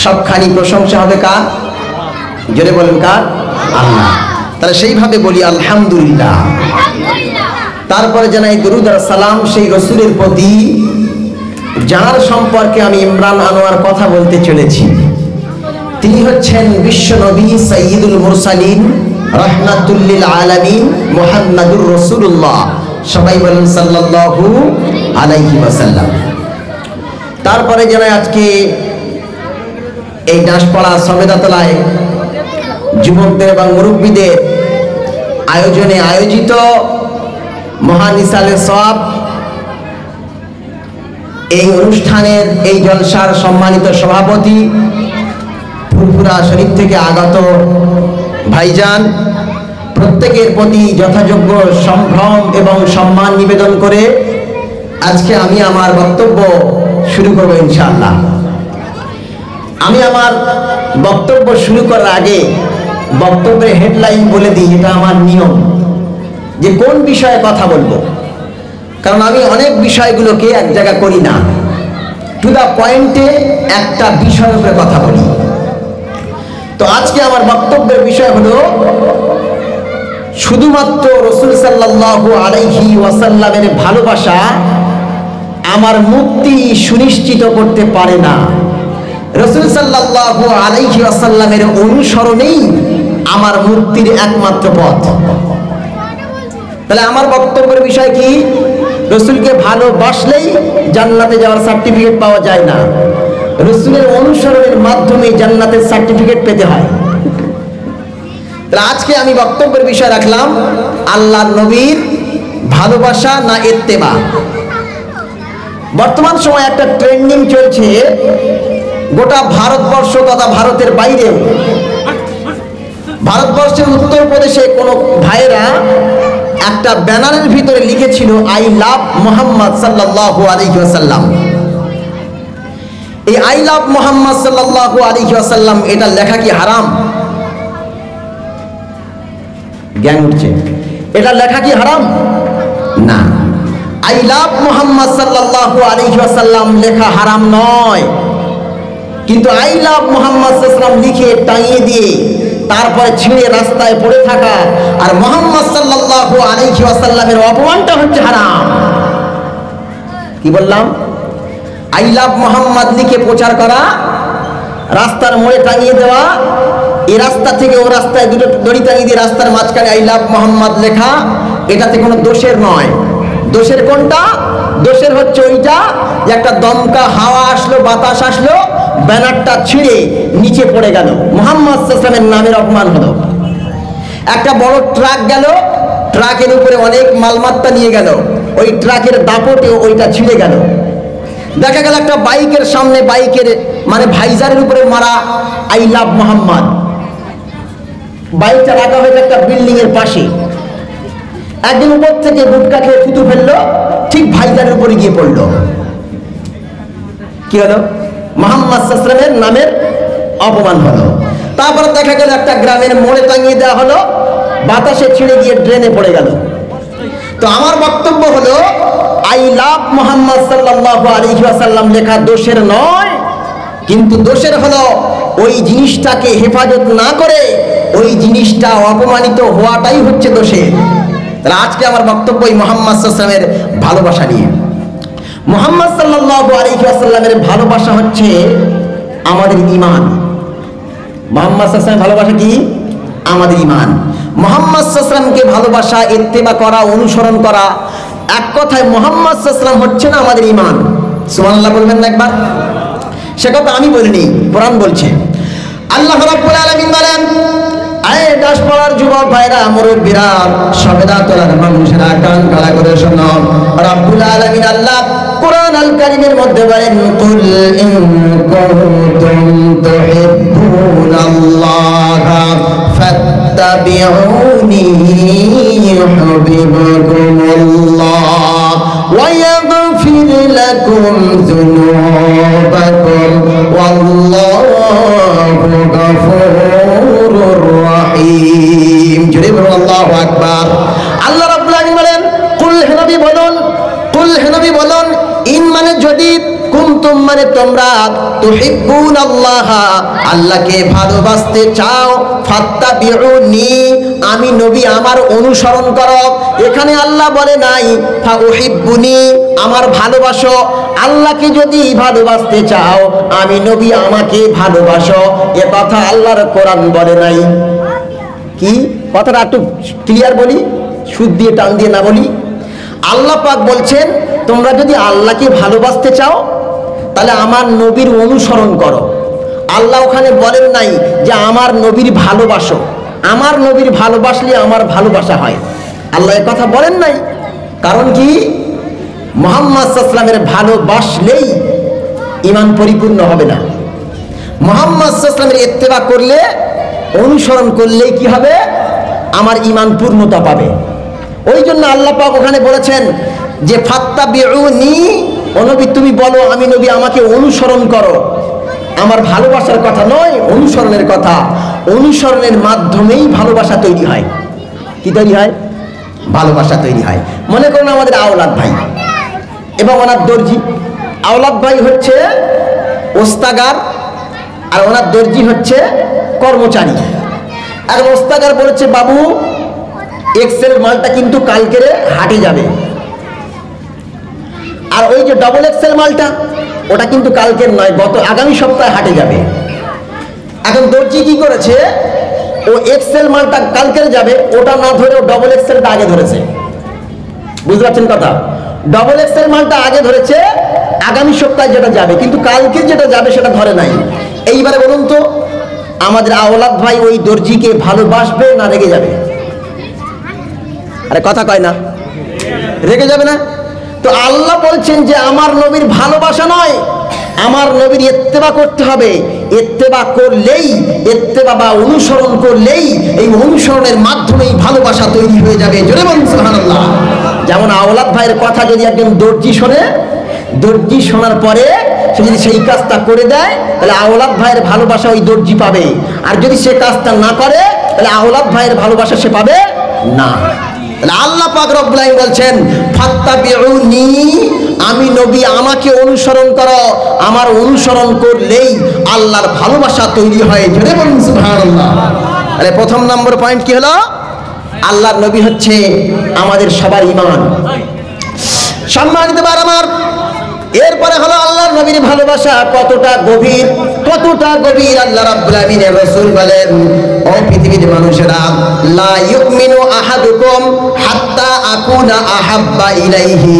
সবখানি প্রশংসা হবে কার? জোরে বলেন কার? আল্লাহ। তাহলে সেইভাবে বলি আলহামদুলিল্লাহ। তারপরে জানাই দরুদ আর সালাম সেই রসুলের প্রতি যার সম্পর্কে আমি ইমরান আনোয়ার কথা বলতে চলেছি। তিনি হচ্ছেন বিশ্ব নবী সাইয়্যিদুল মুরসালিন রাহমাতুল লিল আলামিন মুহাম্মাদুর রাসূলুল্লাহ। সবাই বলেন সাল্লাল্লাহু আলাইহি ওয়াসাল্লাম। তারপরে জানাই আজকে এই দাসপাড়া সবেদাতলায় যুবকদের এবং মুরব্বীদের আয়োজনে আয়োজিত মহান ইসালে সওয়াব এই অনুষ্ঠানের এই জলসার সম্মানিত সভাপতি ফুরফুরা শরীফ থেকে আগত ভাইজান, প্রত্যেকের প্রতি যথাযোগ্য সম্ভ্রম এবং সম্মান নিবেদন করে আজকে আমি আমার বক্তব্য শুরু করব ইনশাআল্লাহ। আমি আমার বক্তব্য শুরু করার আগে বক্তব্যের হেডলাইন বলে দিই, এটা আমার নিয়ম যে কোন বিষয়ে কথা বলবো, কারণ আমি অনেক বিষয়গুলোকে এক জায়গা করি না, টু দা পয়েন্টে একটা বিষয়ের উপরে কথা বলি। তো আজকে আমার বক্তব্যের বিষয় হলো শুধুমাত্র রাসূল সাল্লাল্লাহু আলাইহি ওয়াসাল্লামের ভালোবাসা আমার মুক্তি সুনিশ্চিত করতে পারে না, রাসূল সাল্লাল্লাহু আলাইহি ওয়াসাল্লামের অনুসরণেই আমার মুক্তির একমাত্র পথ। তাহলে আমার বক্তব্যের বিষয় কি? রাসূলকে ভালোবাসলেই জান্নাতে যাওয়ার সার্টিফিকেট পাওয়া যায় না, রাসূলের অনুসরণের মাধ্যমে জান্নাতের সার্টিফিকেট পেতে হয়। তাহলে আজকে আমি বক্তব্যের বিষয় রাখলাম আল্লাহর নবীর ভালোবাসা না ইত্তেবা। বর্তমান সময় একটা ট্রেন্ডিং চলছে গোটা ভারতবর্ষ তথা ভারতের বাইরে। ভারতবর্ষের উত্তরপ্রদেশে কোন ভাইয়েরা একটা ব্যানারের ভিতরে লিখেছিল আই লাভ মুহাম্মদ সাল্লাল্লাহু আলাইহি ওয়াসাল্লাম। এই আই লাভ মুহাম্মদ সাল্লাল্লাহু আলাইহি ওয়াসাল্লাম এটা লেখা কি হারাম? জ্ঞান উঠছে, এটা লেখা কি হারাম? না, আই লাভ মুহাম্মদ সাল্লাল্লাহু আলাইহি ওয়াসাল্লাম লেখা হারাম নয়, কিন্তু আই লাভ মুহাম্মদ সাল্লাল্লাহু আলাইহি ওয়াসাল্লাম লিখে টাঙিয়ে দিয়ে তারপরে ছিঁড়ে রাস্তায় পড়ে থাকা আর মুহাম্মদ সাল্লাল্লাহু আলাইহি ওয়াসাল্লামের অপমানটা হচ্ছে হারাম। কি বললাম? আই লাভ মুহাম্মদ লিখে প্রচার করা, রাস্তার মোড়ে টাঙিয়ে দেওয়া, এই রাস্তা থেকে ও রাস্তায় দুটো দড়ি টাঙিয়ে দিয়ে রাস্তার মাঝখানে আই লাভ মুহাম্মদ লেখা, এটাতে কোনো দোষের নয়। দোষের কোনটা? দোষের হচ্ছে ওইটা যে একটা দমকা হাওয়া আসলো, বাতাস আসলো, ব্যানারটা ছিঁড়ে নিচে পড়ে গেল, মুহাম্মদ সাল্লাল্লাহু আলাইহি ওয়াসাল্লামের নামের অপমান হলো। একটা বড় ট্রাক গেল, ট্রাকের উপরে অনেক মালমাত্তা নিয়ে গেল, ওই ট্রাকের দাপটে ওইটা ছিঁড়ে গেল। দেখা গেল একটা বাইকের সামনে, বাইকের মানে ভাইজারের উপরে মারা আই লাভ মুহাম্মদ, বাইকটা রাখা হয়েছে একটা বিল্ডিং এর পাশে। একদিন উপর থেকে গুটকা খেয়ে থুতু ফেললো, ঠিক ভাইজারের উপরে গিয়ে পড়লো। কি হলো? মুহাম্মদ সাল্লাল্লাহু আলাইহি ওয়াসাল্লামের নামের অপমান হলো। তারপরে দেখা গেল একটা গ্রামের মোড়ে টাঙিয়ে দেওয়া হলো, বাতাসে ছিঁড়ে গিয়ে ড্রেনে পড়ে গেল। তো আমার বক্তব্য হলো আই লাভ মুহাম্মদ সাল্লাল্লাহু আলাইহি ওয়াসাল্লাম লেখা দোষের নয়, কিন্তু দোষের হলো ওই জিনিসটাকে হেফাজত না করে ওই জিনিসটা অপমানিত হওয়াটাই হচ্ছে দোষের। তাহলে আজকে আমার বক্তব্য এই মুহাম্মদ সাল্লাল্লাহু আলাইহি ওয়াসাল্লামের ভালোবাসা নিয়ে। মুহাম্মদ সাল্লাল্লাহু আলাইহি ওয়াসাল্লামের ভালোবাসা হচ্ছে আমাদের ঈমান। মুহাম্মদ সাল্লাল্লাহু আলাইহি ওয়াসাল্লামের ভালোবাসা কি? আমাদের ঈমান। মুহাম্মদ সাল্লাল্লাহু আলাইহি ওয়াসাল্লামকে ভালোবাসা, ইত্তেবা করা, অনুসরণ করা, এক কথায় মুহাম্মদ সাল্লাল্লাহু আলাইহি ওয়াসাল্লাম হচ্ছে না আমাদের ঈমান। সুবহানাল্লাহ বলবেন না একবার? সে কথা আমি বলিনি, কোরআন বলছে। আল্লাহ রাব্বুল আলামিন বলেন, আয়ে দাসপাড়ার যুবক ভাইরা, মুরব্বিরা, সবেদাতলার মানুষেরা কান খাড়া করে শোনো। রাব্বুল আলামিন আল্লাহ কোরআন আল কারীমের মধ্যে বলেন, কুল ইন কুনতুম তুহিব্বুনাল্লাহা ফাত্তাবিউনি ইউহিব্বুকুমুল্লাহ ওয়া ইয়াগফির লাকুম যুনুবাকুম ওয়াল্লাহু গফুরুর রাহিম। জোরে বলুন আল্লাহু আকবার। আল্লাহ রাব্বুল আলামিন বলেন, কুল হে নবী বলুন, কুল হে নবী বলুন, ইন মানে যদি, কুনতুম মানে তোমরা তুহিব্বুনাল্লাহ, আল্লাহকে ভালোবাসতে চাও, ফাত্তাবিউনি, আমি নবী আমার অনুসরণ করো। এখানে আল্লাহ বলে নাই ফাউহিব্বুনি, আমার ভালোবাসো। আল্লাহকে যদি ভালোবাসতে চাও, আমি নবী আমাকে ভালোবাসো, এ কথা আল্লাহর কোরআন বলে নাই। কি কথাটা একটু ক্লিয়ার বলি, সুদ দিয়ে টান দিয়ে না বলি। আল্লাহ পাক বলছেন তোমরা যদি আল্লাহকে ভালোবাসতে চাও তাহলে আমার নবীর অনুসরণ করো। আল্লাহ ওখানে বলেন নাই যে আমার নবীর ভালোবাসো, আমার নবীর ভালোবাসলে আমার ভালোবাসা হয়, আল্লাহ এ কথা বলেন নাই। কারণ কি, মুহাম্মদ সাল্লাল্লাহু আলাইহি ওয়াসাল্লামের ভালোবাসলেই ঈমান পরিপূর্ণ হবে না। মুহাম্মদ সাল্লাল্লাহু আলাইহি ওয়াসাল্লামের ইত্তেবা করলে, অনুসরণ করলেই কি হবে, আমার ঈমান পূর্ণতা পাবে। ওই জন্য আল্লাহ পাক ওখানে বলেছেন যে ফাত্তাবিউনি, ও নবী তুমি বলো আমি নবী আমাকে অনুসরণ করো। আমার ভালোবাসার কথা নয়, অনুসরণের কথা। অনুসরণের মাধ্যমেই ভালোবাসা তৈরি হয়। কি তৈরি হয়? ভালোবাসা তৈরি হয়। মনে করুন আমাদের আওলাদ ভাই এবং ওনার দর্জি। আওলাদ ভাই হচ্ছে ওস্তাগার আর ওনার দর্জি হচ্ছে কর্মচারী। আর ওস্তাগার বলেছে বাবু এক্সেল মালটা কিন্তু কালকেরে হাটে যাবে, আর ওই যে ডবল এক্সেল মালটা ওটা কিন্তু কালকের নয়, আগামী সপ্তাহে হাটে যাবে। এখন দর্জি কি করেছে, ও এক্সেল মালটা কালকের যাবে ওটা না ধরে ও ডবল এক্সেলটা আগে ধরেছে। বুঝতে পারছেন কথা? ডবল এক্সেল মালটা আগে ধরেছে, আগামী সপ্তাহে যেটা যাবে, কিন্তু কালকে যেটা যাবে সেটা ধরে নাই। এইবারে বলুন তো আমাদের আওলাদ ভাই ওই দর্জিকে ভালোবাসবে না রেগে যাবে? আরে কথা কয় না, রেগে যাবে না? তো আল্লাহ বলছেন যে আমার নবীর ভালোবাসা নয়, আমার নবীর ইত্তেবা করতে হবে। ইত্তেবা করলেই, ইত্তেবা বা অনুসরণ করলেই এই অনুসরণের মাধ্যমেই ভালোবাসা তৈরি হয়ে যাবে। জোরে বলুন সুবহানাল্লাহ। যেমন আওলাদ ভাইয়ের কথা যদি একজন দর্জি শোনে, দর্জি শোনার পরে সে যদি সেই কাজটা করে দেয় তাহলে আওলাদ ভাইয়ের ভালোবাসা ওই দর্জি পাবে, আর যদি সে কাজটা না করে তাহলে আওলাদ ভাইয়ের ভালোবাসা সে পাবে না। আল্লাহ পাক রব্বুল আলামিন বলছেন ফাত্তাবিউনি, আমি নবী আমাকে অনুসরণ করো, আমার অনুসরণ করলেই আল্লাহর ভালোবাসা তৈরি হয়। জোরে বলুন সুবহানাল্লাহ। তাহলে প্রথম নম্বর পয়েন্ট কি হলো, আল্লাহর নবী হচ্ছে আমাদের সবার ঈমান। সম্মানিত ভাই আমার, এরপরে হলো আল্লাহর নবীর ভালোবাসা কতটা গভীর, কতটা গভীর। আল্লাহ রাব্বুল আলামিনের রাসূল বলেন, ও পৃথিবীর মানুষেরা, লা ইউমিনু আহাদুকুম হাত্তা আকুনা আহাব্বা ইলাইহি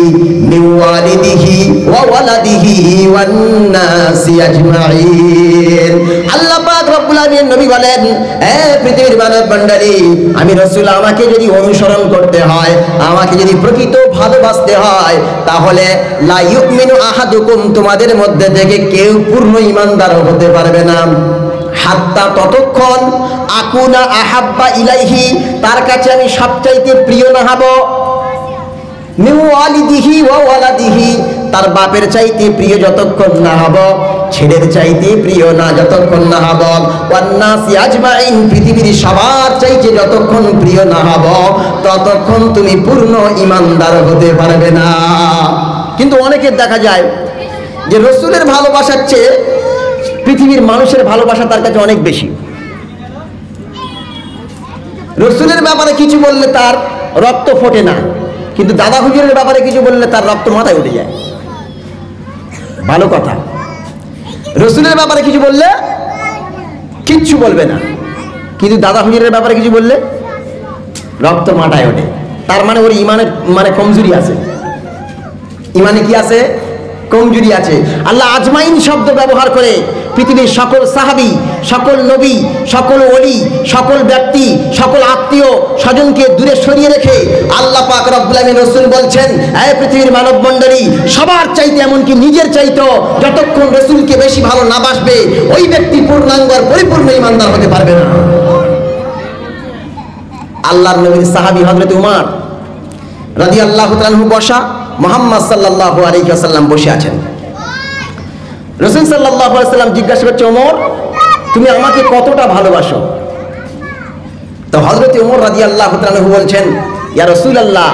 মিন ওয়ালিদিহি ওয়া ওয়ালাদিহি ওয়ান নাসি আজমাইন। আল্লাহ পাক রব্বুল আলামিন নবী বলেন, হে পৃথিবীর মানব মণ্ডলী, আমি রাসূল আমাকে যদি অনুসরণ করতে হয়, আমাকে যদি প্রকৃত ভালোবাসতে হয়, তাহলে লা ইউমিনু আহাদুকুম, তোমাদের মধ্যে থেকে কেউ পূর্ণ ঈমানদার হতে পারবে না, হাত্তা ততক্ষণ আকুনা আহাব্বা ইলাইহি, তার কাছে আমি সবচাইতে প্রিয় না হব, মিন ওয়ালিদিহি ওয়া ওয়ালাদিহি, তার বাপের চাইতে প্রিয় যতক্ষণ না হব, ছেলের চাইতে প্রিয় না যতক্ষণ না হব, ওয়ান নাসি আজমাইন, পৃথিবীর সবার চাইতে যতক্ষণ প্রিয় না হব, ততক্ষণ তুমি পূর্ণ ঈমানদার হতে পারবে না। কিন্তু অনেকের দেখা যায় যে রাসূলের ভালোবাসার চেয়ে পৃথিবীর মানুষের ভালোবাসা তার কাছে অনেক বেশি। রাসূলের ব্যাপারে কিছু বললে তার রক্ত ফোটে না, কিন্তু দাদা হুজুরের ব্যাপারে কিছু বললে তার রক্ত মাথায় উঠে যায়। ভালো কথা, রাসূলের ব্যাপারে কিছু বললে কিচ্ছু বলবে না, কিন্তু দাদা হুজুরের ব্যাপারে কিছু বললে রক্ত মাথায় ওঠে। তার মানে ওর ঈমানের মানে কমজোরি আছে, ঈমানে কি আছে? কমজোরি আছে। আল্লাহ আজমাইন শব্দ ব্যবহার করে পৃথিবীর সকল সাহাবী, সকল নবী, সকল ওলি, সকল ব্যক্তি, সকল আত্মীয় স্বজনকে দূরে সরিয়ে রেখে আল্লাহ পাক রব্বুল আলামিন রাসূল বলছেন, হে পৃথিবীর মানব মণ্ডলী, সবার চাইতে এমনকি নিজের চাইতেও যতক্ষণ রাসূলকে বেশি ভালো না বাসবে, ওই ব্যক্তি পূর্ণাঙ্গ পরিপূর্ণ ঈমানদার হতে পারবে না। আল্লাহর নবীর সাহাবী হযরত উমর রাদিয়াল্লাহু তাআলা আনহু বসা, মুহাম্মদ সাল্লাল্লাহু আলাইহি ওয়াসাল্লাম বসে আছেন। রাসূল সাল্লাল্লাহু আলাইহি ওয়াসাল্লাম জিজ্ঞাসা করছে, ওমর তুমি আমাকে কতটা ভালোবাসো? তো হযরত ওমর রাদিয়াল্লাহু তাআলা আনহু বলছেন, ইয়া রাসূলুল্লাহ,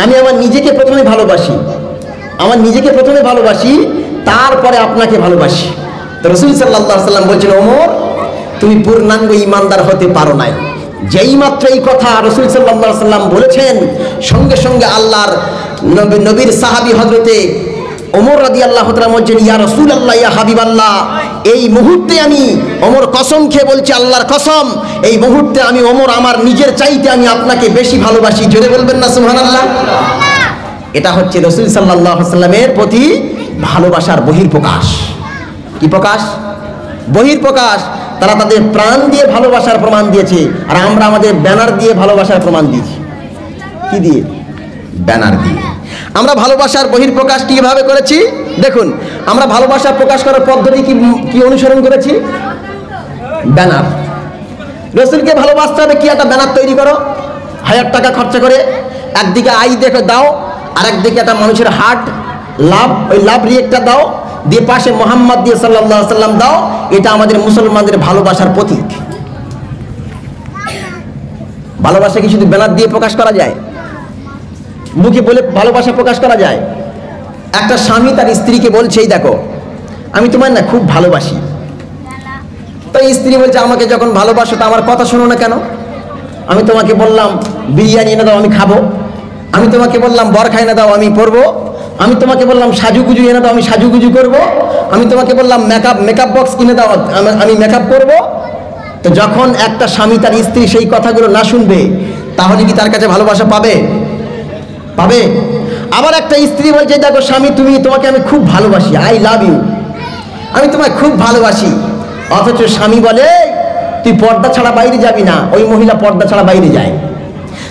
আমি আমার নিজেকে প্রথমে ভালোবাসি, আমার নিজেকে প্রথমে ভালোবাসি, তারপরে আপনাকে ভালোবাসি। তো রাসূল সাল্লাল্লাহু আলাইহি ওয়াসাল্লাম বলছেন, ওমর তুমি পূর্ণাঙ্গ ঈমানদার হতে পারো নাই। যেই মাত্র এই কথা রাসূল সাল্লাল্লাহু আলাইহি ওয়াসাল্লাম বলেছেন, সঙ্গে সঙ্গে আল্লাহর নবীর সাহাবী হযরতে ওমর রাদিয়াল্লাহু তাআলা বলছেন, ইয়া রাসূলুল্লাহ, ইয়া হাবিবাল্লাহ, এই মুহূর্তে আমি ওমর কসম খেয়ে বলছি, আল্লাহর কসম, এই মুহূর্তে আমি ওমর আমার নিজের চাইতে আমি আপনাকে বেশি ভালোবাসি। জোরে বলবেন না সুবহানাল্লাহ? এটা হচ্ছে রাসূল সাল্লাল্লাহু আলাইহি ওয়াসাল্লামের প্রতি ভালোবাসার বহির্প্রকাশ। কি প্রকাশ? বহির্প্রকাশ। তারা তাদের প্রাণ দিয়ে ভালোবাসার প্রমাণ দিয়েছে, আর আমরা আমাদের ব্যানার দিয়ে ভালোবাসার প্রমাণ দিয়েছি। কি দিয়ে? ব্যানার দিয়ে। আমরা ভালোবাসার বহির্প্রকাশ কিভাবে করেছি দেখুন। আমরা ভালোবাসা প্রকাশ করার পদ্ধতি কি অনুসরণ করেছি? ব্যানার। রাসূলকে ভালোবাসতে হবে, কি একটা ব্যানার তৈরি করো, 1000 টাকা খরচা করে, একদিকে আই দেখে দাও, আর একদিকে একটা মানুষের হার্ট, লাভ, ওই লাভ রিয়েক্টটা দাও, দিয়ে পাশে মোহাম্মদ দিয়ে সাল্লাল্লাহু আলাইহি সাল্লাম দাও। এটা আমাদের মুসলমানদের ভালোবাসার প্রতীক। ভালোবাসা কি শুধু ব্যানার দিয়ে প্রকাশ করা যায়? মুখে বলে ভালোবাসা প্রকাশ করা যায়? একটা স্বামী তার স্ত্রীকে বলছে, এই দেখো আমি তোমার না খুব ভালোবাসি। তো স্ত্রী বলছে, আমাকে যখন ভালোবাসো তা আমার কথা শোনো না কেন? আমি তোমাকে বললাম বিরিয়ানি এনে দাও, আমি খাবো। আমি তোমাকে বললাম বরখা এনে দাও, আমি পরবো। আমি তোমাকে বললাম সাজুগুজু এনে দাও, আমি সাজুগুজু করব। আমি তোমাকে বললাম মেকআপ বক্স কিনে দাও, আমি মেকআপ করব। তো যখন একটা স্বামী তার স্ত্রী সেই কথাগুলো না শুনবে, তাহলে কি তার কাছে ভালোবাসা পাবে? পাবে? আবার একটা স্ত্রী বলছে, দেখো স্বামী, তোমাকে আমি খুব ভালোবাসি, আই লাভ ইউ, আমি তোমায় খুব ভালোবাসি। অথচ স্বামী বলে, তুই পর্দা ছাড়া বাইরে যাবি না। ওই মহিলা পর্দা ছাড়া বাইরে যায়।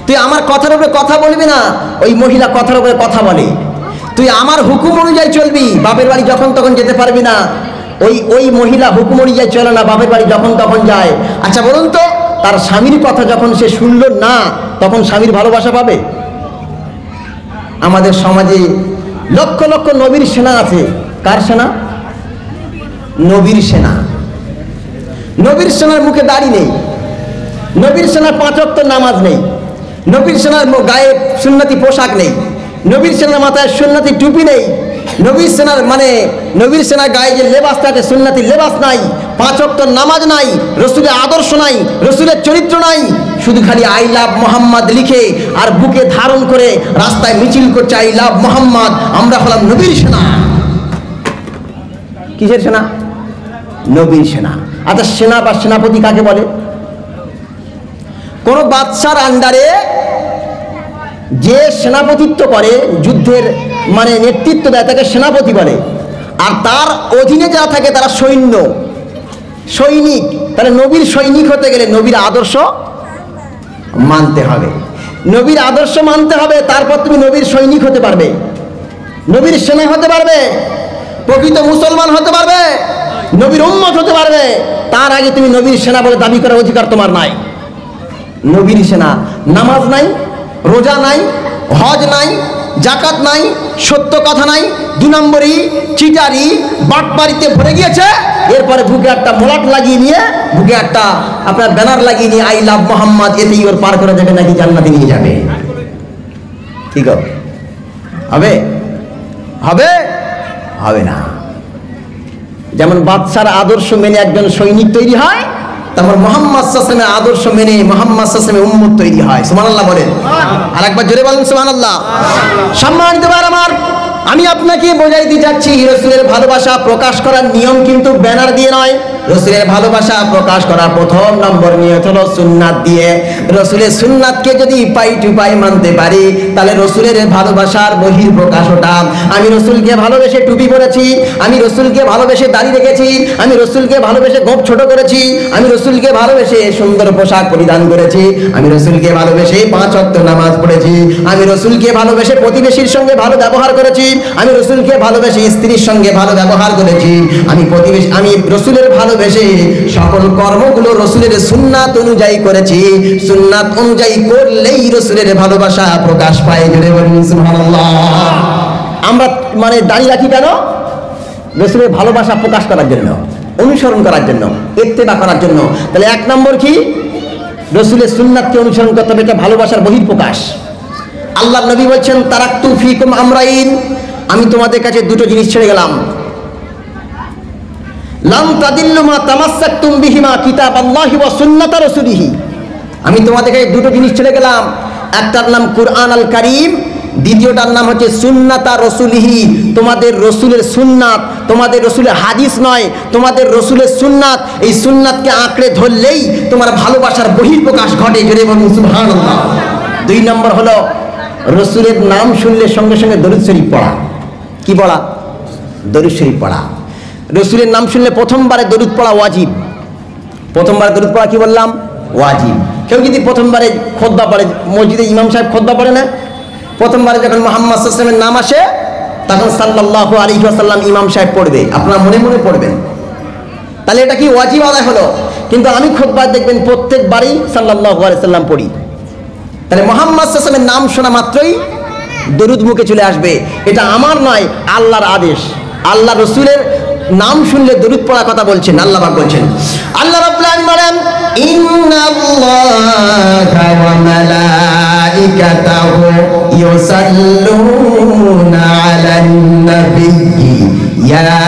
তুই আমার কথার উপরে কথা বলবি না, ওই মহিলা কথার উপরে কথা বলে। তুই আমার হুকুম অনুযায়ী চলবি, বাপের বাড়ি যখন তখন যেতে পারবি না। ওই মহিলা হুকুম অনুযায়ী চলে না, বাপের বাড়ি যখন তখন যায়। আচ্ছা বলুন তো, তার স্বামীর কথা যখন সে শুনল না, তখন স্বামীর ভালোবাসা পাবে? আমাদের সমাজে লক্ষ লক্ষ নবীর সেনা আছে। কার সেনা? নবীর সেনা। নবীর সেনার মুখে দাড়ি নেই, নবীর সেনার 5 ওয়াক্ত নামাজ নেই, নবীর সেনার গায়ে সুন্নতি পোশাক নেই, নবীর সেনার মাথায় সুন্নতি টুপি নেই, নবীর সেনার গায়ে যে লেবাস থাকে সুন্নতি লেবাস নাই, 5 ওয়াক্ত নামাজ নাই, রসুলের আদর্শ নাই, রসুলের চরিত্র নাই। শুধু খালি আই লাভ মোহাম্মদ লিখে আর বুকে ধারণ করে রাস্তায় মিছিল করছে, আই লাভ মোহাম্মদ। আমরা হলাম নবীর সেনা। কিসের সেনা? নবীর সেনা। আচ্ছা, সেনা বা সেনাপতি কাকে বলে? কোন বাদশার আন্ডারে যে সেনাপতিত্ব করে, যুদ্ধের মানে নেতৃত্ব দেয়, তাকে সেনাপতি বলে। আর তার অধীনে যারা থাকে তারা সৈনিক। তাহলে নবীর সৈনিক হতে গেলে নবীর আদর্শ মানতে হবে। নবীর আদর্শ মানতে হবে, তারপর তুমি নবীর সৈনিক হতে পারবে, নবীর সেনা হতে পারবে, প্রকৃত মুসলমান হতে পারবে, নবীর উম্মত হতে পারবে। তার আগে তুমি নবীর সেনা বলে দাবি করার অধিকার তোমার নাই। নবীর সেনা, নামাজ নাই, রোজা নাই, হজ নাই, জাকাত নাই, সত্য কথা নাই, 2 নম্বরই চিটারি বাটপাড়িতে ভরে গিয়েছে। এরপরে বুকে একটা মোলাট লাগিয়ে নিয়ে, বুকে একটা আপনার ব্যানার লাগিয়ে নিয়ে আই লাভ মোহাম্মদ, এতেই ওর পার করে দেবে নাকি জান্নাতে নিয়ে যাবে। ঠিক হবে? হবে? হবে না। যেমন বাদশার আদর্শ মেনে একজন সৈনিক তৈরি হয়, তারপর মোহাম্মদ সাল্লাল্লাহু আলাইহি ওয়াসাল্লামের আদর্শ মেনে মোহাম্মদ সাল্লাল্লাহু আলাইহি ওয়াসাল্লামের উম্মত তৈরি হয়। সুবহানাল্লাহ বলেন। আর একবার জোরে বলেন সুবহানাল্লাহ। সম্মানিত ভাই আমার, আমি আপনাকে বোঝাইতে যাচ্ছি, রাসূলের ভালোবাসা প্রকাশ করার নিয়ম কিন্তু ব্যানার দিয়ে নয়। রাসূলের ভালোবাসা প্রকাশ করার প্রথম নম্বর নিয়ত হলো সুন্নাত দিয়ে। রাসূলের সুন্নাতকে যদি পাই টু পাই মানতে পারি, তাহলে রাসূলের ভালোবাসার বহির প্রকাশ ওটা। আমি রাসূলকে ভালোবেসে টুপি পরেছি, আমি রাসূলকে ভালোবেসে দাড়ি রেখেছি, আমি রাসূলকে ভালোবেসে গোঁফ ছোট করেছি, আমি রাসূলকে ভালোবেসে সুন্দর পোশাক পরিধান করেছি, আমি রাসূলকে ভালোবেসে 5 ওয়াক্ত নামাজ পড়েছি, আমি রাসূলকে ভালোবেসে প্রতিবেশীর সঙ্গে ভালো ব্যবহার করেছি, আমি রাসূলকে ভালোবেসে স্ত্রীর সঙ্গে ভালো ব্যবহার করেছি, আমি রাসূলের ভালোবেসে সকল কর্মগুলো রাসূলের সুন্নাত অনুযায়ী করেছি। সুন্নাত অনুযায়ী করলেই রাসূলের ভালোবাসা প্রকাশ পায়। জোরে বলুন সুবহানাল্লাহ। আমরা মানে দাঁড়িয়ে রাখি কেন? রাসূলের ভালোবাসা প্রকাশ করার জন্য, অনুসরণ করার জন্য, ইত্তেবা করার জন্য। তাহলে 1 নম্বর কি? রাসূলের সুন্নাতকে অনুসরণ করতে হবে, এটা ভালোবাসার বহিঃপ্রকাশ। আল্লাহর নবী বলছেন, তারাকতু ফিকুম আমরাইন, আমি তোমাদের কাছে 2টো জিনিস ছেড়ে গেলাম। লান তাদিল্লু মা তামাসসাকতুম বিহিমা কিতাবাল্লাহি ওয়া সুন্নাতা রাসূলিহি। আমি তোমাদেরকে দুটো জিনিস ছেড়ে গেলাম, একটার নাম কুরআন আল কারীম, দ্বিতীয়টার নাম হচ্ছে সুন্নাতা রাসূলিহি। তোমাদের রসুলের সুন্নাত, তোমাদের রসুলের হাদিস নয়, তোমাদের রসুলের সুন্নাত। এই সুন্নাতকে আঁকড়ে ধরলেই তোমার ভালোবাসার বহিঃপ্রকাশ ঘটে। জোরে বলুন সুবহানাল্লাহ। 2 নম্বর হলো রসুলের নাম শুনলে সঙ্গে সঙ্গে দরুদ শরীফ পড়া। কি পড়া? দরুদ শরীফ পড়া। রসুলের নাম শুনলে প্রথমবারে দরুদ পড়া ওয়াজিব। প্রথমবারে দরুদ পড়া কি বললাম? ওয়াজিব। কেউ যদি প্রথমবারে খুতবা পড়ে, মসজিদে ইমাম সাহেব খুতবা পড়ে না, প্রথমবারে যখন মুহাম্মদ সাল্লাল্লাহু আলাইহি ওয়াসাল্লামের নাম আসে তখন সাল্লাল্লাহু আলাইহি ওয়াসাল্লাম ইমাম সাহেব পড়বে, আপনারা মনে মনে পড়বেন। তাহলে এটা কি ওয়াজিব আদায় হলো? কিন্তু আমি খুতবায় দেখবেন প্রত্যেকবারই সাল্লাল্লাহু আলাইহি ওয়াসাল্লাম পড়ি। তাহলে মুহাম্মদ সাল্লাল্লাহু আলাইহি ওয়াসাল্লামের নাম শোনা মাত্রই দরুদ মুখে চলে আসবে। এটা আমার নয়, আল্লাহর আদেশ। আল্লাহ রসুলের নাম শুনলে দরুদ পড়ার কথা বলছেন, আল্লাহ পাক বলছেন। আল্লাহ রাব্বুল আলামিন বলেন, ইন্নাল্লাহা ওয়া মালাইকাতাহু ইউসাল্লুনা আলান নাবিয়্যি ইয়া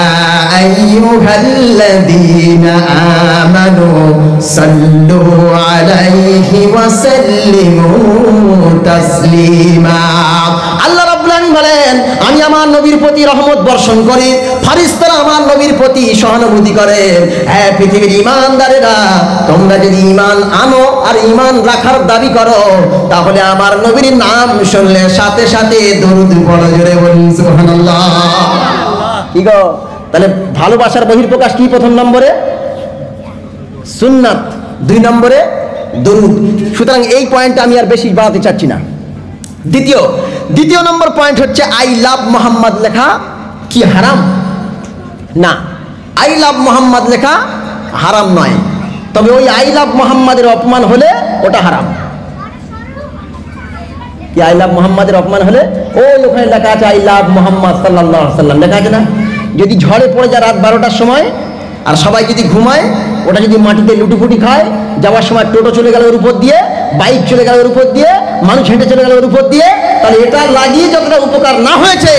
আইয়ুহাল্লাযীনা আমানু সাল্লু আলাইহি ওয়া সাল্লিমু তাসলিমা। আল্লাহ রাব্বুল আলামিন বলেন, আমি আমার নবীর প্রতি রহমত বর্ষণ করি, ফেরেশতারা আমার নবীর প্রতি সহানুভূতি করে। হ্যাঁ পৃথিবীর ঈমানদারেরা, তোমরা যদি ঈমান আনো আর ঈমান রাখার দাবি করো তাহলে আমার নবীর নাম শুনলে সাথে সাথে দরুদ পড়ো। জোরে বলুন সুবহানাল্লাহ। কি গো, তাহলে ভালোবাসার বহিঃপ্রকাশ কি? প্রথম নম্বরে সুন্নাত, 2 নম্বরে দরুদ। সুতরাং এই পয়েন্টটা আমি আর বেশি বাড়াতে চাচ্ছি না। দ্বিতীয় নম্বর পয়েন্ট হচ্ছে আই লাভ মোহাম্মদ লেখা কি হারাম? না, আই লাভ মোহাম্মদ লেখা হারাম নয়, তবে ওই আই লাভ মোহাম্মদের অপমান হলে ওটা হারাম। কি আই লাভ মোহাম্মদের অপমান হলে? ওই ওখানে লেখা আছে আই লাভ মোহাম্মদ সাল্লাল্লাহু আলাইহি ওয়াসাল্লাম, লেখা আছে না? যদি ঝড়ে পড়ে যায় রাত 12টার সময় আর সবাই যদি ঘুমায়, ওটা যদি মাটিতে লুটুপুটি খায়, যাওয়ার সময় টোটো চলে গেল ওর উপর দিয়ে, বাইক চলে গেল ওর উপর দিয়ে, মানুষ হেঁটে চলে গেল ওর উপর দিয়ে, তাহলে এটা লাগিয়ে যতটা উপকার না হয়েছে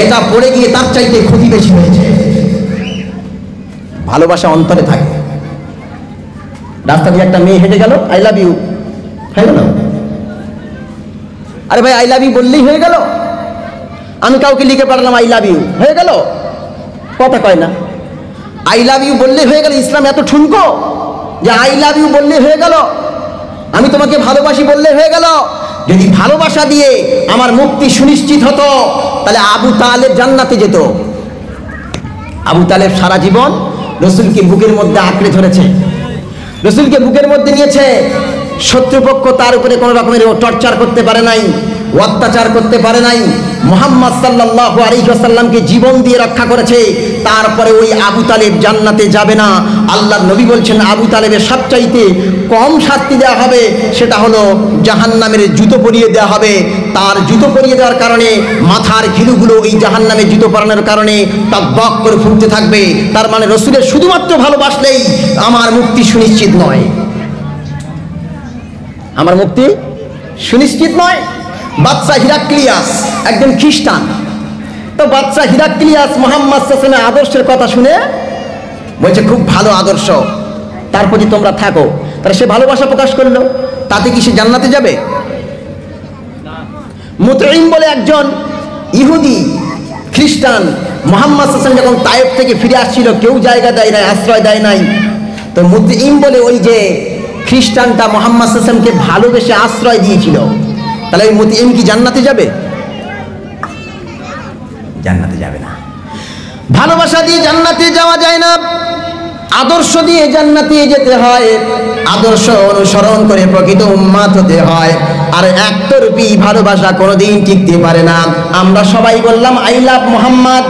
এটা পড়ে গিয়ে তার চাইতে ক্ষতি বেশি হয়েছে। ভালোবাসা অন্তরে থাকে। রাস্তা দিয়ে একটা মেয়ে হেঁটে গেল, আই লাভ ইউ হয়ে গেল। আরে ভাই, আই লাভ ইউ বললেই হয়ে গেল? আমি কাউকে লিখে পাঠালাম আই লাভ ইউ, হয়ে গেল? কথা কয় না। আই লাভ ইউ বললেই হয়ে গেল? ইসলাম এত ঠুনকো যে আই লাভ ইউ বললেই হয়ে গেল? আমি তোমাকে ভালোবাসি বললে হয়ে গেল? যদি ভালোবাসা দিয়ে আমার মুক্তি সুনিশ্চিত হতো তাহলে আবু তালেব জান্নাতে যেত। আবু তালেব সারা জীবন রসুলকে বুকের মধ্যে আঁকড়ে ধরেছে, রসুলকে বুকের মধ্যে নিয়েছে। শত্রুপক্ষ তার উপরে কোনো রকমের টর্চার করতে পারে নাই, অত্যাচার করতে পারে নাই। মুহাম্মদ সাল্লাল্লাহু আলাইহি ওয়াসাল্লামকে জীবন দিয়ে রক্ষা করেছে। তারপরে ওই আবু তালেব জান্নাতে যাবে না। আল্লাহর নবী বলছেন আবু তালেবের সবচাইতে কম শাস্তি দেওয়া হবে, সেটা হলো জাহান্নামের জুতো পরিয়ে দেওয়া হবে। তার জুতো পরিয়ে দেওয়ার কারণে মাথার ঘিলুগুলো ওই জাহান্নামের জুতো পরানোর কারণে টকবক করে ফুটতে থাকবে। তার মানে রসুলের শুধুমাত্র ভালোবাসলেই আমার মুক্তি সুনিশ্চিত নয়, আমার মুক্তি সুনিশ্চিত নয়। বাদশা হিরাক্লিয়াস একজন খ্রিস্টান, তো বাদশা হিরাক্লিয়াস মুহাম্মদ সাল্লাল্লাহু আলাইহি ওয়াসাল্লামের আদর্শের কথা শুনে বলছে খুব ভালো আদর্শ, তার প্রতি তোমরা থাকো। তাহলে সে ভালোবাসা প্রকাশ করলো, তাতে কি সে জান্নাতে যাবে? মুতঈম বলে একজন ইহুদি খ্রিস্টান, মুহাম্মদ সাল্লাল্লাহু আলাইহি ওয়াসাল্লাম যখন তায়েফ থেকে ফিরে আসছিল, কেউ জায়গা দেয় নাই, আশ্রয় দেয় নাই। তো মুতঈম বলে ওই যে খ্রিস্টানটা মুহাম্মদ সাল্লাল্লাহু আলাইহি ওয়াসাল্লামকে ভালোবেসে আশ্রয় দিয়েছিল, তাহলে ওই মুতঈম কি জান্নাতে যাবে? জান্নাতে যাবে না। ভালোবাসা দিয়ে জান্নাতে যাওয়া যায় না, আদর্শ দিয়ে জান্নাতে যেতে হয়। আদর্শ অনুসরণ করে প্রকৃত উম্মাত হতে হয়। আর একতরফি ভালোবাসা কোনোদিন টিকতে পারে না। আমরা সবাই বললাম I love Mohammad,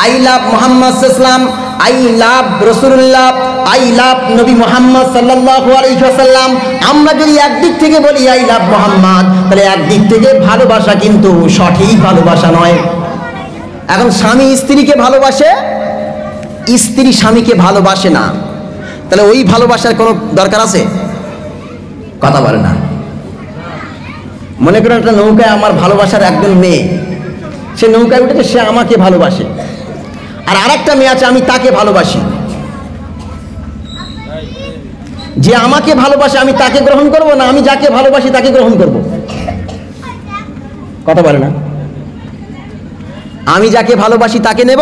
I love Mohammad সাল্লাম, I love Rasulullah, I love নবী মোহাম্মদ সাল্লাল্লাহু আলাইহি ওয়াসাল্লাম। আমরা যদি একদিক থেকে বলি আই লাভ মোহাম্মদ, তাহলে একদিক থেকে ভালোবাসা কিন্তু সঠিক ভালোবাসা নয়। এখন স্বামী স্ত্রীকে ভালোবাসে, স্ত্রী স্বামীকে ভালোবাসে না, তাহলে ওই ভালোবাসার কোনো দরকার আছে? কথা বলে না। মনে করেন একটা নৌকায় আমার ভালোবাসার একজন মেয়ে, সে নৌকায় উঠেছে, সে আমাকে ভালোবাসে। আর আরেকটা মেয়ে আছে, আমি তাকে ভালোবাসি। যে আমাকে ভালোবাসে আমি তাকে গ্রহণ করব, না আমি যাকে ভালোবাসি তাকে গ্রহণ করব? কথা বলে না। আমি যাকে ভালোবাসি তাকে নেব,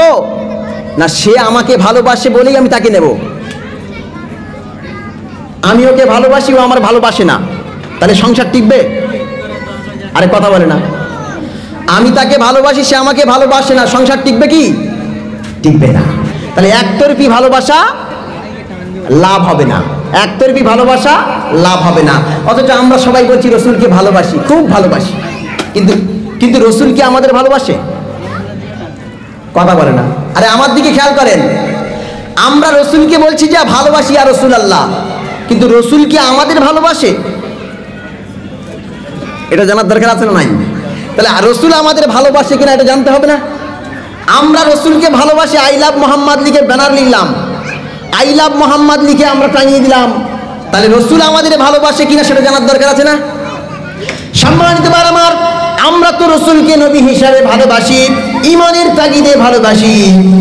না সে আমাকে ভালোবাসে বলেই আমি তাকে নেব? আমি ওকে ভালোবাসি, ও আমার ভালোবাসে না, তাহলে সংসার টিকবে? আরে কথা বলে না। আমি তাকে ভালোবাসি, সে আমাকে ভালোবাসে না, সংসার টিকবে কি? টিকবে না। তাহলে একতরফি ভালোবাসা লাভ হবে না, একতরফি ভালোবাসা লাভ হবে না। অথচ আমরা সবাই বলছি রসুলকে ভালোবাসি, খুব ভালোবাসি, কিন্তু কিন্তু রসুল কি আমাদের ভালোবাসে? কথা বলে না। আরে আমার দিকে খেয়াল করেন, আমরা রসুলকে বলছি যে ভালোবাসি আর রসুল আল্লাহ, কিন্তু রসুল কি আমাদের ভালোবাসে? এটা জানার দরকার আছে না নাই? তাহলে রসুল আমাদের ভালোবাসে কিনা এটা জানতে হবে না? আমরা রসুলকে ভালোবাসি, আই লাভ মোহাম্মদ লিখে ব্যানার লিখলাম, আই লাভ মোহাম্মদ লিখে আমরা টাঙিয়ে দিলাম, তাহলে রসুল আমাদের ভালোবাসে কিনা সেটা জানার দরকার আছে না? সম্মানিত ভাই আমার, আমরা তো রসুলকে নবী হিসাবে ভালোবাসি, ঈমানের তাগিদে ভালোবাসি,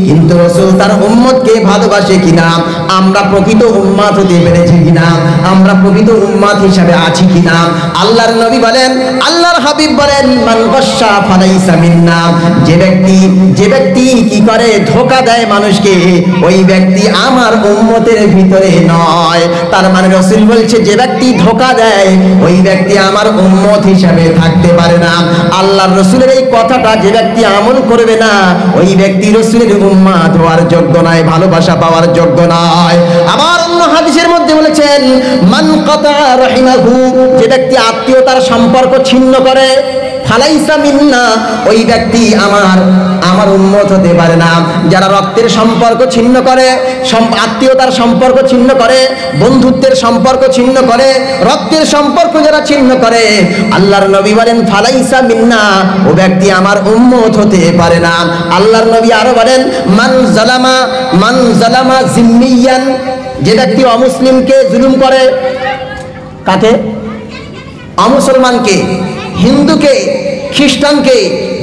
কিন্তু রসুল তার উম্মতকে ভালোবাসে কিনা, আমরা প্রকৃত উম্মত হতে পেরেছি কিনা, আমরা প্রকৃত উম্মত হিসাবে আছি কিনা? আল্লাহর নবী বলেন, আল্লাহর হাবিব বলেন, মান গাশশা ফালাইসা মিন্না, যে ব্যক্তি কি করে ধোঁকা দেয় মানুষকে, ওই ব্যক্তি আমার উম্মতের ভিতরে নয়। তার মানে রসুল বলছে যে ব্যক্তি ধোঁকা দেয় ওই ব্যক্তি আমার উম্মত হিসাবে থাকতে পারে না। আল্লাহর রসুলের এই কথাটা যে ব্যক্তি আমল করবে না, ওই ব্যক্তি রসুলের উম্মত হওয়ার যোগ্য নয়, ভালোবাসা পাওয়ার যোগ্য নয়। আবার অন্য হাদিসের মধ্যে বলেছেন, মান কাতা রাহিমাহু, যে ব্যক্তি আত্মীয়তার সম্পর্ক ছিন্ন করে, ফালাইসা মিন্না, ওই ব্যক্তি আমার উম্মত হতে পারে না। যারা রক্তের সম্পর্ক ছিন্ন করে, আত্মীয়তার সম্পর্ক ছিন্ন করে, বন্ধুত্বের সম্পর্ক ছিন্ন করে, রক্তের সম্পর্ক যারা ছিন্ন করে, আল্লাহর নবী বলেন ফালাইসা মিন্না, ও ব্যক্তি আমার উম্মত হতে পারে না। আল্লাহর নবী আরো বলেন, মান জালামা জিম্মিয়ান, যে ব্যক্তি অমুসলিমকে জুলুম করে, কাকে? অমুসলমানকে, হিন্দুকে, খ্রিস্টানকে,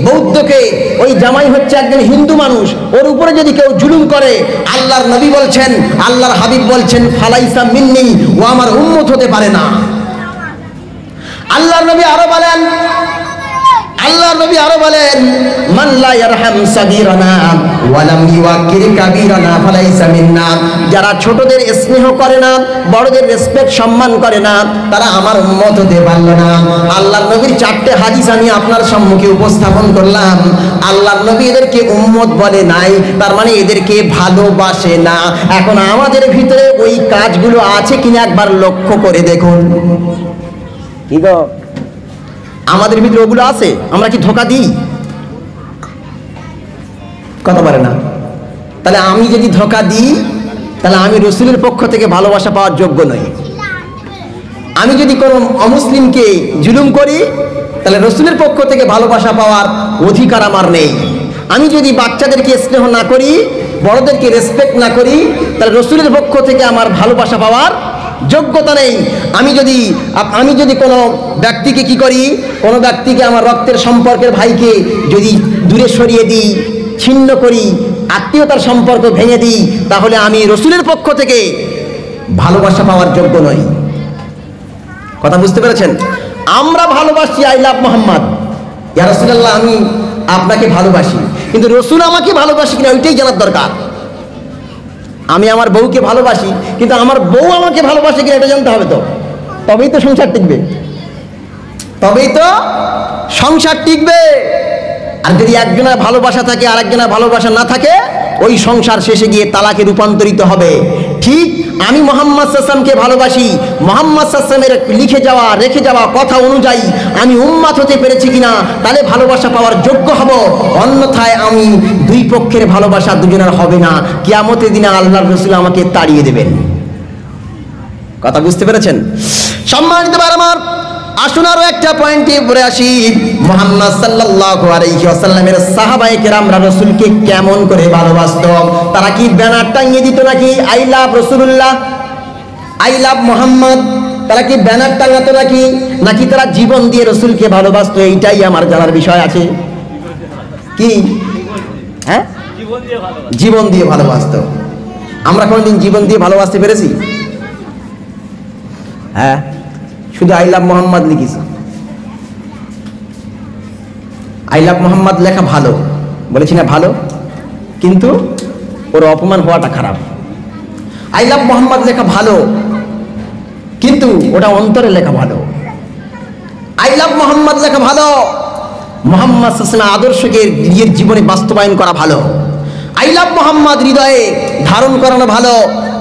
বৌদ্ধকে, ওই জামাই হচ্ছে একজন হিন্দু মানুষ, ওর উপরে যদি কেউ জুলুম করে, আল্লাহর নবী বলছেন, আল্লাহর হাবিব বলছেন ফালাইসা মিন্নি, ও আমার উম্মত হতে পারে না। আল্লাহর নবী আরো বলেন, মান লা ইয়ারহাম সাগীরানা ওয়া লাম ইউক্কির কাবীরানা ফালাইসা মিন্না, যারা ছোটদের স্নেহ করে না, বড়দের রেসপেক্ট সম্মান করে না, তারা আমার উম্মত হতে পারল না। আল্লাহর নবীর চারটে হাদিস আমি আপনার সম্মুখে উপস্থাপন করলাম। আল্লাহর নবী এদেরকে উম্মত বলে নাই, তার মানে এদেরকে ভালোবাসে না। এখন আমাদের ভিতরে ওই কাজগুলো আছে কিনা একবার লক্ষ্য করে দেখুন। কি গো, আমাদের ভিতরে ওগুলো আছে? আমরা কি ধোঁকা দিই? কথা বলে না। তাহলে আমি যদি ধোঁকা দিই, তাহলে আমি রসুলের পক্ষ থেকে ভালোবাসা পাওয়ার যোগ্য নই। আমি যদি কোনো অমুসলিমকে জুলুম করি, তাহলে রসুলের পক্ষ থেকে ভালোবাসা পাওয়ার অধিকার আমার নেই। আমি যদি বাচ্চাদেরকে স্নেহ না করি, বড়দেরকে রেসপেক্ট না করি, তাহলে রসুলের পক্ষ থেকে আমার ভালোবাসা পাওয়ার যোগ্যতা নেই। আমি যদি কোনো ব্যক্তিকে কি করি, কোনো ব্যক্তিকে আমার রক্তের সম্পর্কের ভাইকে যদি দূরে সরিয়ে দিই, ছিন্ন করি, আত্মীয়তার সম্পর্ক ভেঙে দিই, তাহলে আমি রসুলের পক্ষ থেকে ভালোবাসা পাওয়ার যোগ্য নই। কথা বুঝতে পেরেছেন? আমরা ভালোবাসি, আই লাভ মোহাম্মদ, ইয়া রাসূলুল্লাহ, আমি আপনাকে ভালোবাসি, কিন্তু রসুল আমাকে ভালোবাসি কিনা ওইটাই জানার দরকার। আমি আমার বউকে ভালোবাসি, কিন্তু আমার বউ আমাকে ভালোবাসে কিনা এটা জানতে হবে। তো তবেই তো সংসার টিকবে, তবেই তো সংসার টিকবে। আর যদি একজনের ভালোবাসা থাকে আর একজনের ভালোবাসা না থাকে, ওই সংসার শেষে গিয়ে তালাকে রূপান্তরিত হবে। ঠিক আমি মুহাম্মদ সাল্লাল্লাহু আলাইহি ওয়াসাল্লামকে ভালোবাসি, মুহাম্মদ সাল্লাল্লাহু আলাইহি ওয়াসাল্লামের রেখে যাওয়া কথা অনুযায়ী আমি উম্মত হতে পেরেছি কিনা, তাহলে ভালোবাসা পাওয়ার যোগ্য হব। অন্যথায় আমি দুই পক্ষের ভালোবাসা দুজনের হবে না। কিয়ামতের দিনে আল্লাহর রাসূল আমাকে তাড়িয়ে দেবেন। কথা বুঝতে পেরেছেন? সম্মানিত ভাই আমার, আসুন আরো একটা পয়েন্টে পড়ে আসি। মুহাম্মদ সাল্লাল্লাহু আলাইহি ওয়াসাল্লামের সাহাবায়ে কেরামরা রাসূলকে কেমন করে ভালোবাসতো? তারা কি ব্যানার টাঙিয়ে দিত নাকি I love Rasulullah, I love Muhammad? তারা কি ব্যানার টাঙাতো নাকি তারা জীবন দিয়ে রাসূলকে ভালোবাসতো? এইটাই আমার জানার বিষয় আছে। কি? হ্যাঁ, জীবন দিয়ে ভালোবাসতো। আমরা কোনদিন জীবন দিয়ে ভালোবাসতে পেরেছি? হ্যাঁ, শুধু আই লাভ মোহাম্মদ লিখিস। আই লাভ মোহাম্মদ লেখা ভালো, বলেছি না ভালো, কিন্তু ওর অপমান হওয়াটা খারাপ। আই লাভ মোহাম্মদ লেখা ভালো, কিন্তু ওটা অন্তরে লেখা ভালো। আই লাভ মোহাম্মদ লেখা ভালো, মোহাম্মদ সাল্লাল্লাহু আদর্শকে নিজের জীবনে বাস্তবায়ন করা ভালো। আই লাভ মোহাম্মদ হৃদয়ে ধারণ করানো ভালো,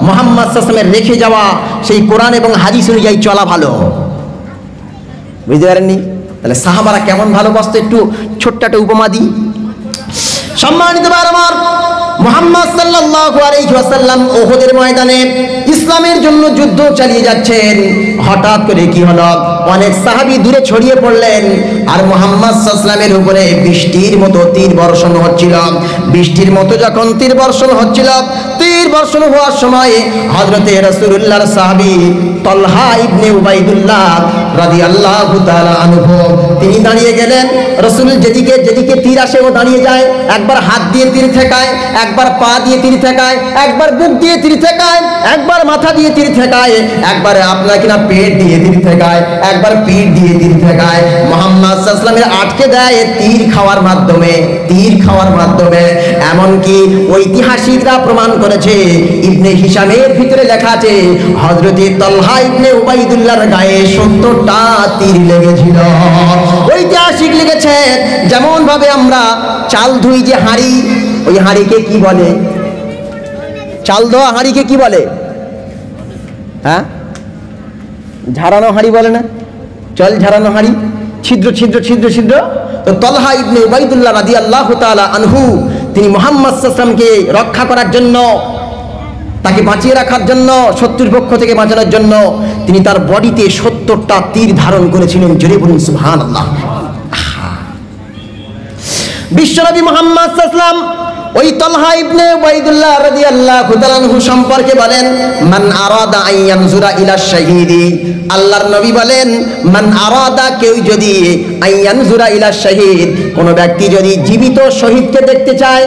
মোহাম্মদ সাল্লাল্লাহু রেখে যাওয়া সেই কোরআন এবং হাদিস অনুযায়ী চলা ভালো। বুঝতে পারেননি? তাহলে সাহাবারা কেমন ভালোবাসতো, একটু ছোট্ট একটা উপমা দিই। সম্মানিত ভাই আমার, মুহাম্মদ সাল্লাল্লাহু আলাইহি ওয়াসাল্লাম উহুদের ময়দানে ইসলামের জন্য যুদ্ধ চালিয়ে যাচ্ছেন। হঠাৎ করে কি হলো, অনেক সাহাবী দূরে ছড়িয়ে পড়লেন, আর মুহাম্মদ সাল্লাল্লাহু আলাইহি ওয়াসাল্লামের উপরে বৃষ্টির মতো তীর বর্ষণ হচ্ছিল। বৃষ্টির মতো যখন তীর বর্ষণ হচ্ছিল, তীর বর্ষণ হওয়ার সময় হযরতে রাসূলুল্লাহর সাহাবী তালহা ইবনে উবাইদুল্লাহ রাদিয়াল্লাহু তাআলা আনহু তিনি দাঁড়িয়ে গেলেন। রাসূল যেদিকে যেদিকে তীর আসে ও দাঁড়িয়ে যায়, একবার হাত দিয়ে তীর ঠেকায়, একবার পা দিয়ে তীর ঠেকায়, একবার বুক দিয়ে তীর ঠেকায়, একবার মাথা দিয়ে তীর ঠেকায়, একবার আপনার কিনা পেট দিয়ে তীর ঠেকায়, একবার পিঠ দিয়ে তীর ঠেকায়। মুহাম্মদ সাল্লাল্লাহু আলাইহি ওয়াসাল্লামের আটকে দেয় তীর খাওয়ার মাধ্যমে, তীর খাওয়ার মাধ্যমে। এমনকি ঐতিহাসিকরা প্রমাণ করেছে, ইবনে হিশামের ভিতরে লেখা আছে হযরতে তালহা ইবনে উবাইদুল্লাহর গায়ে 70টা তীর লেগেছিল। ঐতিহাসিক লিখেছে, যেমন ভাবে আমরা চাল ধুই যে হাঁড়ি, ওই হাঁড়িকে কি বলে? চাল ধোয়া হাঁড়িকে কি বলে? হ্যাঁ, ঝাড়ানো হাঁড়ি বলে না? চল ঝাড়ানো হাঁড়ি, ছিদ্র ছিদ্র ছিদ্র ছিদ্র। তো তালহা ইবনে উবাইদুল্লাহ রাদিয়াল্লাহু তাআলা আনহু তিনি মুহাম্মদ সাল্লাল্লাহু আলাইহি ওয়াসাল্লামকে রক্ষা করার জন্য, তাকে বাঁচিয়ে রাখার জন্য, শত্রুর পক্ষ থেকে বাঁচানোর জন্য তিনি তার বডিতে 70টা তীর ধারণ করেছিলেন। জোরে বলুন সুবহানাল্লাহ। বিশ্বনবী মুহাম্মদ সাল্লাল্লাহু আলাইহি ওয়াসাল্লাম ওই তালহা ইবনে উবাইদুল্লাহ রাদিয়াল্লাহু তাআলা আনহু সম্পর্কে বলেন, মান আরাদা আন ইয়ানজুরা ইলা শাহীদি, আল্লাহর নবী বলেন, মান আরাদা, কেউ যদি আন ইয়ানজুরা ইলা শাহীদ, কোন ব্যক্তি যদি জীবিত শহীদকে দেখতে চায়,